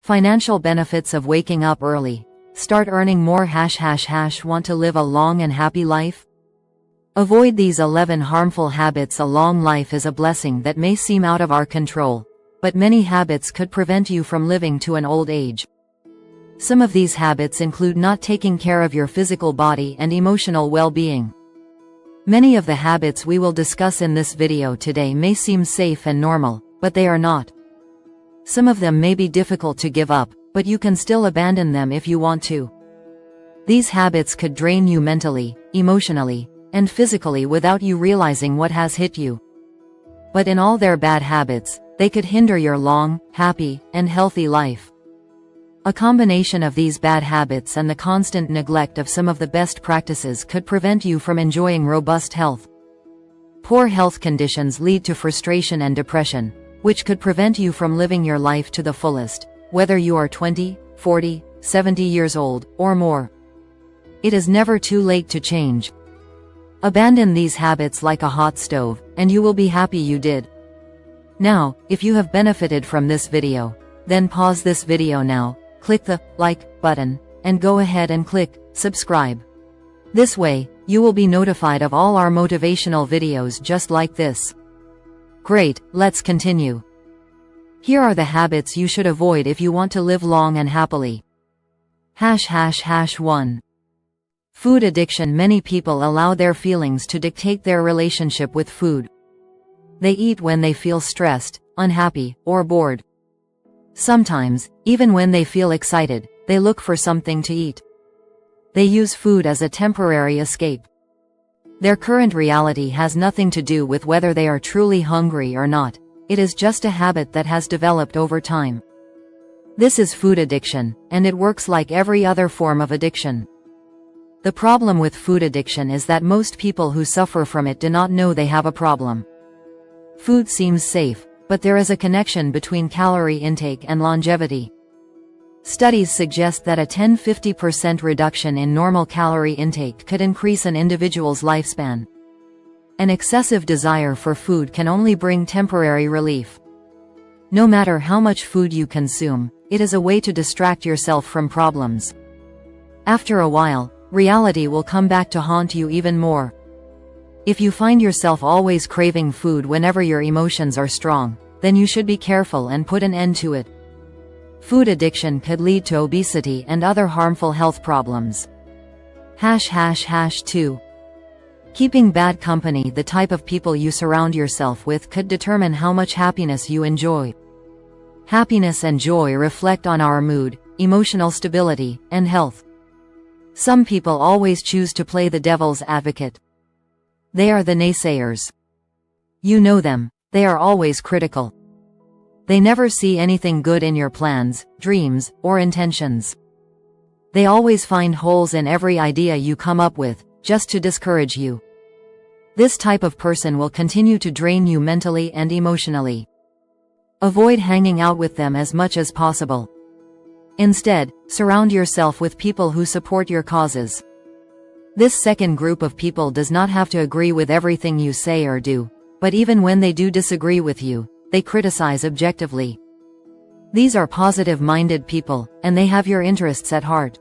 Financial benefits of waking up early. Start earning more ###. Want to live a long and happy life? Avoid these 11 harmful habits. A long life is a blessing that may seem out of our control, but many habits could prevent you from living to an old age. Some of these habits include not taking care of your physical body and emotional well-being. Many of the habits we will discuss in this video today may seem safe and normal, but they are not. Some of them may be difficult to give up, but you can still abandon them if you want to. These habits could drain you mentally, emotionally, and physically without you realizing what has hit you. But in all their bad habits, they could hinder your long, happy, and healthy life. A combination of these bad habits and the constant neglect of some of the best practices could prevent you from enjoying robust health. Poor health conditions lead to frustration and depression, which could prevent you from living your life to the fullest, whether you are 20, 40, 70 years old, or more. It is never too late to change. Abandon these habits like a hot stove, and you will be happy you did. Now, if you have benefited from this video, then pause this video now, click the like button, and go ahead and click subscribe. This way, you will be notified of all our motivational videos just like this. Great, let's continue. Here are the habits you should avoid if you want to live long and happily. ###1. Food addiction. Many people allow their feelings to dictate their relationship with food. They eat when they feel stressed, unhappy, or bored. Sometimes, even when they feel excited, they look for something to eat. They use food as a temporary escape. Their current reality has nothing to do with whether they are truly hungry or not. It is just a habit that has developed over time. This is food addiction, and it works like every other form of addiction. The problem with food addiction is that most people who suffer from it do not know they have a problem. Food seems safe, but there is a connection between calorie intake and longevity. Studies suggest that a 10–50% reduction in normal calorie intake could increase an individual's lifespan. An excessive desire for food can only bring temporary relief. No matter how much food you consume, it is a way to distract yourself from problems. After a while, reality will come back to haunt you even more. If you find yourself always craving food whenever your emotions are strong, then you should be careful and put an end to it. Food addiction could lead to obesity and other harmful health problems. ###2. Keeping bad company. The type of people you surround yourself with could determine how much happiness you enjoy. Happiness and joy reflect on our mood, emotional stability, and health. Some people always choose to play the devil's advocate. They are the naysayers. You know them, they are always critical. They never see anything good in your plans, dreams, or intentions. They always find holes in every idea you come up with, just to discourage you. This type of person will continue to drain you mentally and emotionally. Avoid hanging out with them as much as possible. Instead, surround yourself with people who support your causes. This second group of people does not have to agree with everything you say or do, but even when they do disagree with you, they criticize objectively. These are positive-minded people, and they have your interests at heart.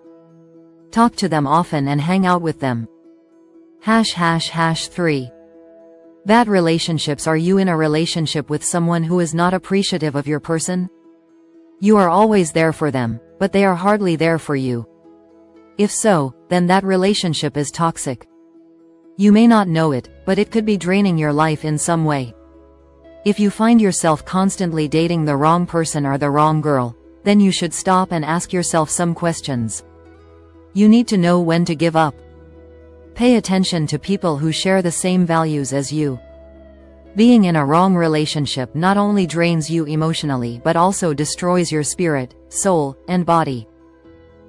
Talk to them often and hang out with them. ###3. Bad relationships. Are you in a relationship with someone who is not appreciative of your person? You are always there for them, but they are hardly there for you. If so, then that relationship is toxic. You may not know it, but it could be draining your life in some way. If you find yourself constantly dating the wrong person or the wrong girl, then you should stop and ask yourself some questions. You need to know when to give up. Pay attention to people who share the same values as you. Being in a wrong relationship not only drains you emotionally but also destroys your spirit, soul, and body.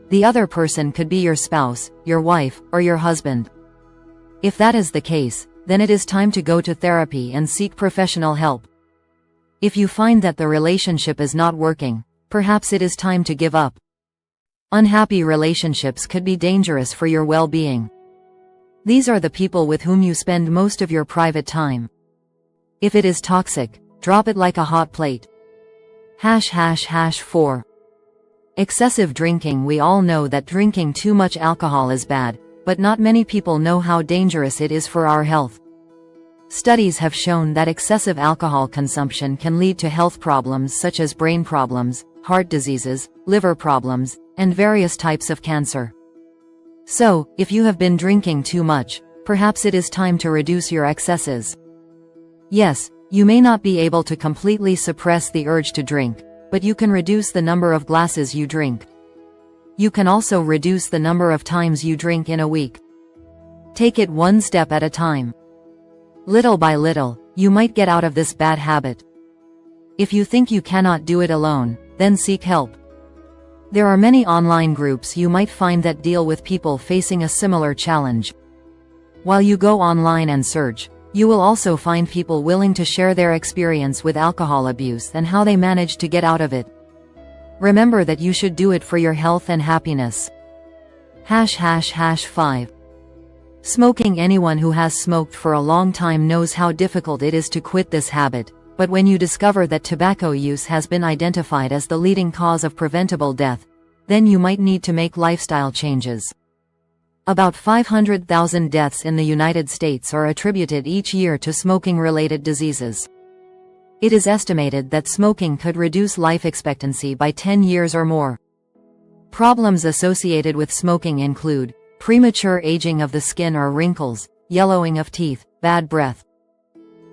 The other person could be your spouse, your wife, or your husband. If that is the case, then it is time to go to therapy and seek professional help. If you find that the relationship is not working, perhaps it is time to give up. Unhappy relationships could be dangerous for your well-being. These are the people with whom you spend most of your private time. If it is toxic, drop it like a hot plate. ###4. Excessive drinking. We all know that drinking too much alcohol is bad, but not many people know how dangerous it is for our health. Studies have shown that excessive alcohol consumption can lead to health problems such as brain problems, heart diseases, liver problems, and various types of cancer. So, if you have been drinking too much, perhaps it is time to reduce your excesses. Yes, you may not be able to completely suppress the urge to drink, but you can reduce the number of glasses you drink. You can also reduce the number of times you drink in a week. Take it one step at a time. Little by little, you might get out of this bad habit. If you think you cannot do it alone, then seek help. There are many online groups you might find that deal with people facing a similar challenge. While you go online and search, you will also find people willing to share their experience with alcohol abuse and how they manage to get out of it. Remember that you should do it for your health and happiness. #5. Smoking. Anyone who has smoked for a long time knows how difficult it is to quit this habit, but when you discover that tobacco use has been identified as the leading cause of preventable death, then you might need to make lifestyle changes. About 500,000 deaths in the United States are attributed each year to smoking-related diseases. It is estimated that smoking could reduce life expectancy by 10 years or more. Problems associated with smoking include premature aging of the skin or wrinkles, yellowing of teeth, bad breath.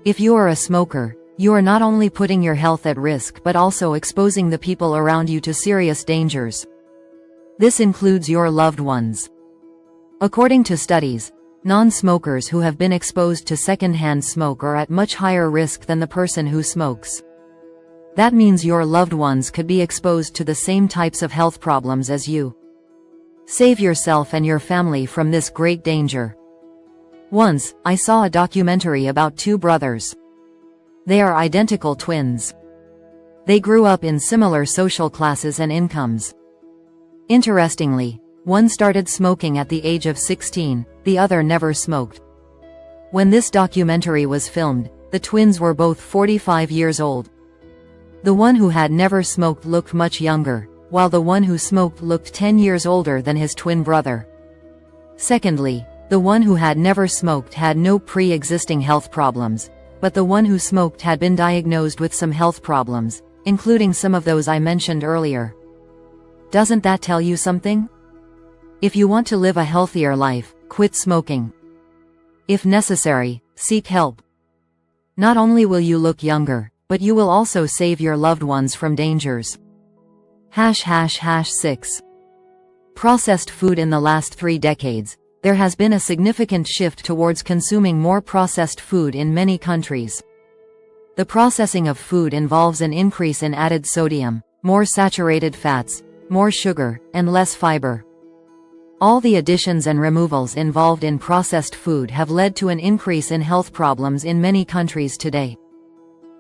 If you are a smoker, you are not only putting your health at risk but also exposing the people around you to serious dangers. This includes your loved ones. According to studies, non-smokers who have been exposed to secondhand smoke are at much higher risk than the person who smokes. That means your loved ones could be exposed to the same types of health problems as you. Save yourself and your family from this great danger. Once, I saw a documentary about two brothers. They are identical twins. They grew up in similar social classes and incomes. Interestingly, one started smoking at the age of 16, the other never smoked. When this documentary was filmed, the twins were both 45 years old. The one who had never smoked looked much younger, while the one who smoked looked 10 years older than his twin brother. Secondly, the one who had never smoked had no pre-existing health problems, but the one who smoked had been diagnosed with some health problems, including some of those I mentioned earlier. Doesn't that tell you something? If you want to live a healthier life, quit smoking. If necessary, seek help. Not only will you look younger, but you will also save your loved ones from dangers. #6. Processed food. In the last 3 decades, there has been a significant shift towards consuming more processed food in many countries. The processing of food involves an increase in added sodium, more saturated fats, more sugar, and less fiber. All the additions and removals involved in processed food have led to an increase in health problems in many countries today.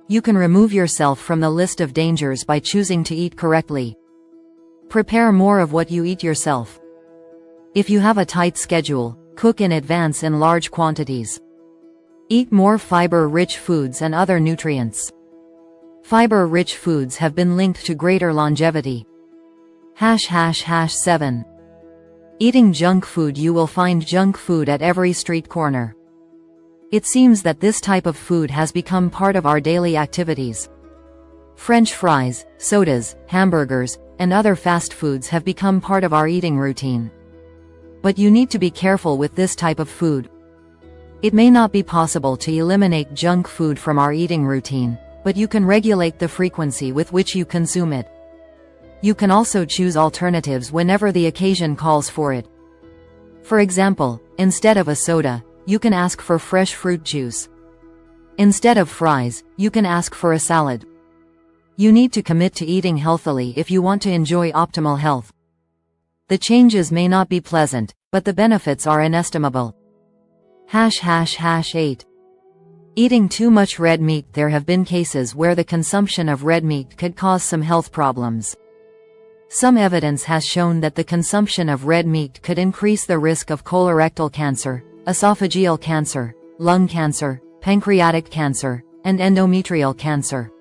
You can remove yourself from the list of dangers by choosing to eat correctly. Prepare more of what you eat yourself. If you have a tight schedule, cook in advance in large quantities. Eat more fiber-rich foods and other nutrients. Fiber-rich foods have been linked to greater longevity. #7. Eating junk food. You will find junk food at every street corner. It seems that this type of food has become part of our daily activities. French fries, sodas, hamburgers, and other fast foods have become part of our eating routine. But you need to be careful with this type of food. It may not be possible to eliminate junk food from our eating routine, but you can regulate the frequency with which you consume it. You can also choose alternatives whenever the occasion calls for it. For example, instead of a soda, you can ask for fresh fruit juice. Instead of fries, you can ask for a salad. You need to commit to eating healthily if you want to enjoy optimal health. The changes may not be pleasant, but the benefits are inestimable. #8. Eating too much red meat. There have been cases where the consumption of red meat could cause some health problems. Some evidence has shown that the consumption of red meat could increase the risk of colorectal cancer, esophageal cancer, lung cancer, pancreatic cancer, and endometrial cancer.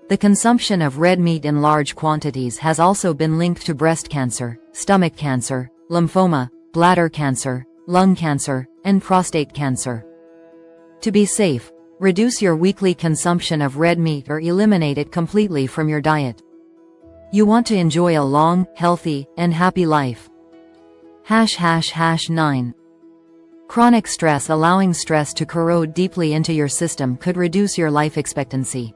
The consumption of red meat in large quantities has also been linked to breast cancer, stomach cancer, lymphoma, bladder cancer, lung cancer, and prostate cancer. To be safe, reduce your weekly consumption of red meat or eliminate it completely from your diet. You want to enjoy a long, healthy, and happy life. ### 9. Chronic stress. Allowing stress to corrode deeply into your system could reduce your life expectancy.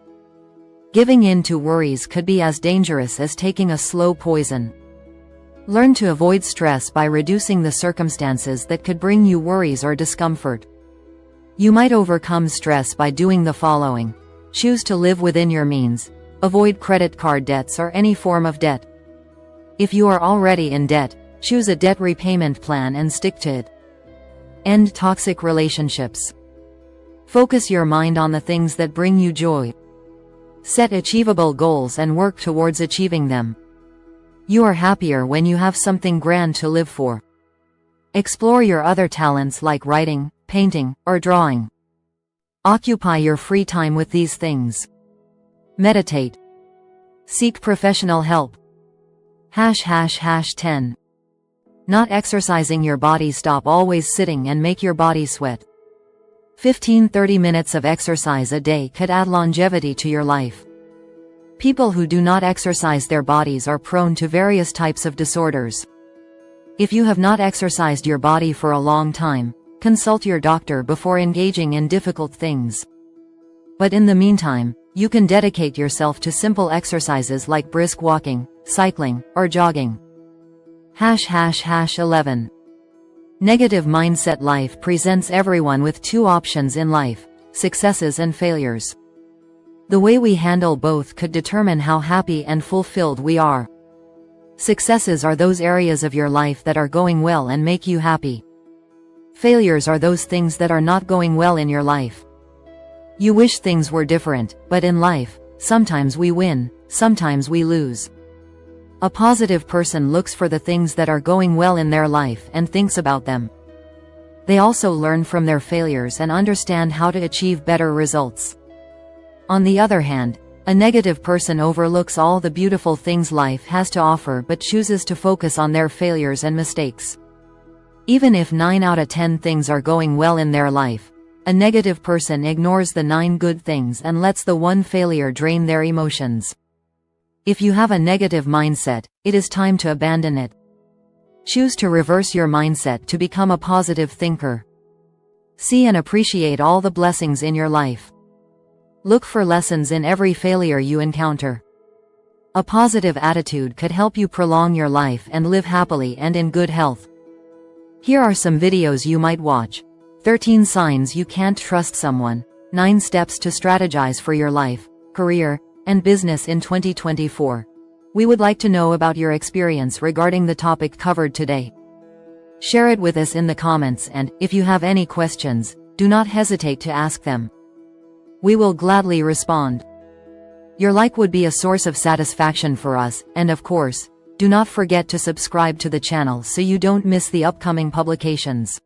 Giving in to worries could be as dangerous as taking a slow poison. Learn to avoid stress by reducing the circumstances that could bring you worries or discomfort. You might overcome stress by doing the following. Choose to live within your means. Avoid credit card debts or any form of debt. If you are already in debt, choose a debt repayment plan and stick to it. End toxic relationships. Focus your mind on the things that bring you joy. Set achievable goals and work towards achieving them. You are happier when you have something grand to live for. Explore your other talents like writing, painting, or drawing. Occupy your free time with these things. Meditate. Seek professional help. ### 10. Not exercising your body. Stop always sitting and make your body sweat. 15–30 minutes of exercise a day could add longevity to your life. People who do not exercise their bodies are prone to various types of disorders. If you have not exercised your body for a long time, consult your doctor before engaging in difficult things. But in the meantime, you can dedicate yourself to simple exercises like brisk walking, cycling, or jogging. ### 11. Negative mindset. Life presents everyone with two options in life: successes and failures. The way we handle both could determine how happy and fulfilled we are. Successes are those areas of your life that are going well and make you happy. Failures are those things that are not going well in your life. You wish things were different, but in life, sometimes we win, sometimes we lose. A positive person looks for the things that are going well in their life and thinks about them. They also learn from their failures and understand how to achieve better results. On the other hand, a negative person overlooks all the beautiful things life has to offer but chooses to focus on their failures and mistakes. Even if 9 out of 10 things are going well in their life, a negative person ignores the 9 good things and lets the one failure drain their emotions. If you have a negative mindset, it is time to abandon it. Choose to reverse your mindset to become a positive thinker. See and appreciate all the blessings in your life. Look for lessons in every failure you encounter. A positive attitude could help you prolong your life and live happily and in good health. Here are some videos you might watch. 13 signs you can't trust someone. 9 steps to strategize for your life, career, and business in 2024. We would like to know about your experience regarding the topic covered today. Share it with us in the comments, and if you have any questions, do not hesitate to ask them. We will gladly respond. Your like would be a source of satisfaction for us, and of course, do not forget to subscribe to the channel so you don't miss the upcoming publications.